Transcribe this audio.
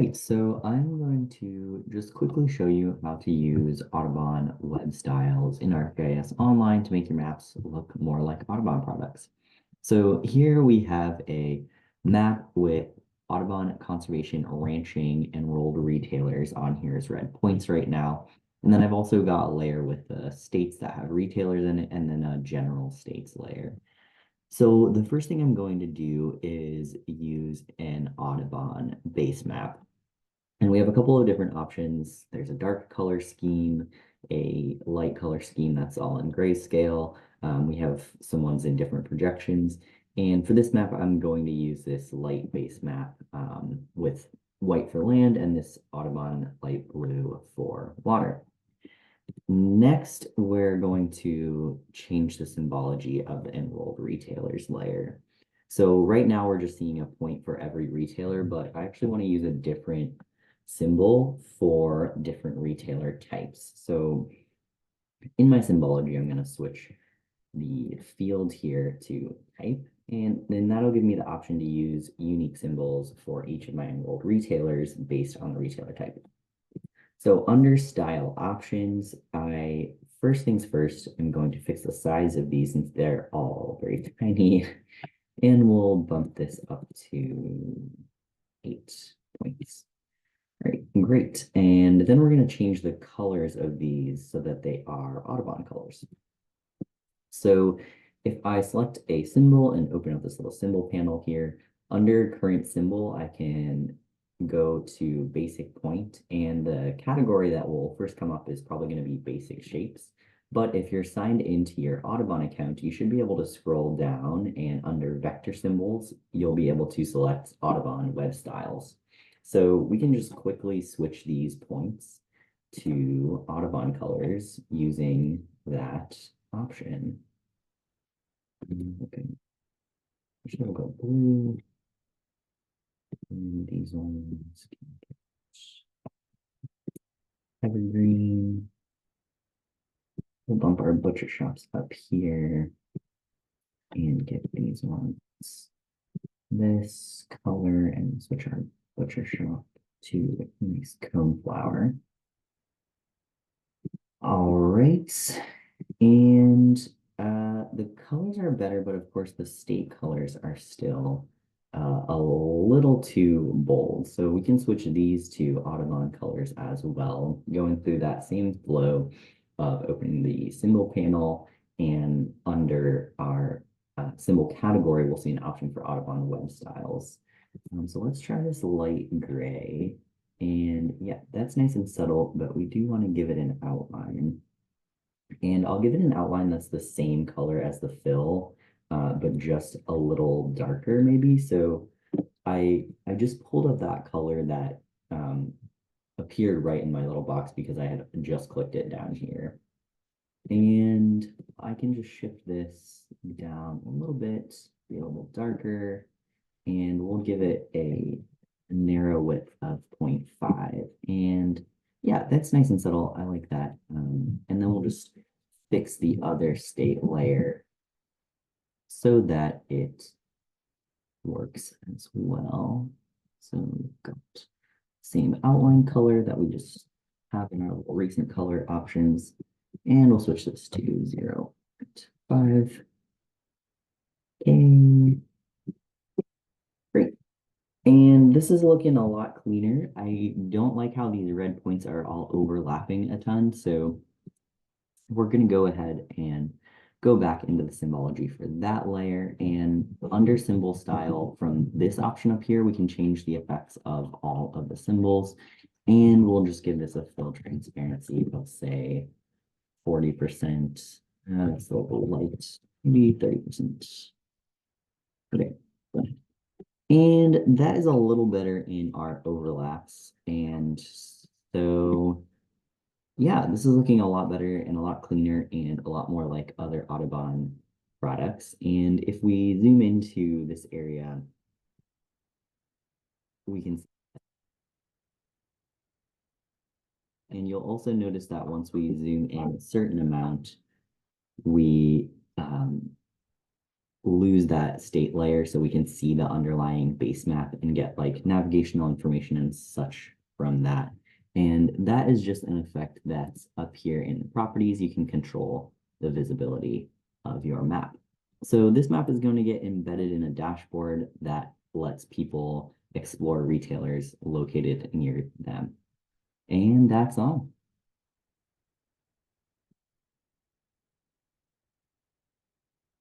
right, so I'm going to just quickly show you how to use Audubon web styles in ArcGIS Online to make your maps look more like Audubon products. So here we have a map with Audubon conservation, ranching, enrolled retailers on here as red points right now. And then I've also got a layer with the states that have retailers in it, and then a general states layer. So the first thing I'm going to do is use an Audubon base map. And we have a couple of different options. There's a dark color scheme, a light color scheme that's all in grayscale. We have some ones in different projections. And for this map, I'm going to use this light base map with white for land and this Audubon light blue for water. Next, we're going to change the symbology of the enrolled retailers layer. So right now we're just seeing a point for every retailer, but I actually want to use a different symbol for different retailer types. So in my symbology, I'm going to switch the field here to type, and then that'll give me the option to use unique symbols for each of my enrolled retailers based on the retailer type. So under style options, first things first, I'm going to fix the size of these since they're all very tiny, and we'll bump this up to 8 points. All right, great. And then we're going to change the colors of these so that they are Audubon colors. So if I select a symbol and open up this little symbol panel here, under current symbol, I can go to basic point, and the category that will first come up is probably going to be basic shapes. But if you're signed into your Audubon account, you should be able to scroll down, and under vector symbols, you'll be able to select Audubon web styles. So we can just quickly switch these points to Audubon colors using that option. Okay, actually I'll go blue. And these ones can get evergreen. We'll bump our butcher shops up here and get these ones this color and switch our butcher shop to a nice cone flower. All right, and the colors are better, but of course the state colors are still a little too bold. So we can switch these to Audubon colors as well, going through that same flow of opening the symbol panel, and under our symbol category, we'll see an option for Audubon web styles. So let's try this light gray. And yeah, that's nice and subtle, but we do want to give it an outline. And I'll give it an outline that's the same color as the fill, but just a little darker maybe. So I just pulled up that color that appeared right in my little box because I had just clicked it down here. And I can just shift this down a little bit, be a little darker, and we'll give it a narrow width of 0.5. And yeah, that's nice and subtle. I like that. And then we'll just fix the other state layer so that it works as well. So we've got same outline color that we just have in our recent color options. And we'll switch this to 0.5. Okay. Great. And this is looking a lot cleaner. I don't like how these red points are all overlapping a ton. So we're going to go ahead and go back into the symbology for that layer. And under symbol style, from this option up here, we can change the effects of all of the symbols. And we'll just give this a fill transparency of, say, 40%. That's a little light, maybe 30%. Okay. And that is a little better in our overlaps. And so, yeah, this is looking a lot better and a lot cleaner and a lot more like other Audubon products. And if we zoom into this area, we can, and you'll also notice that once we zoom in a certain amount, we lose that state layer so we can see the underlying base map and get like navigational information and such from that. And that is just an effect that's up here in the properties. You can control the visibility of your map. So this map is going to get embedded in a dashboard that lets people explore retailers located near them. And that's all.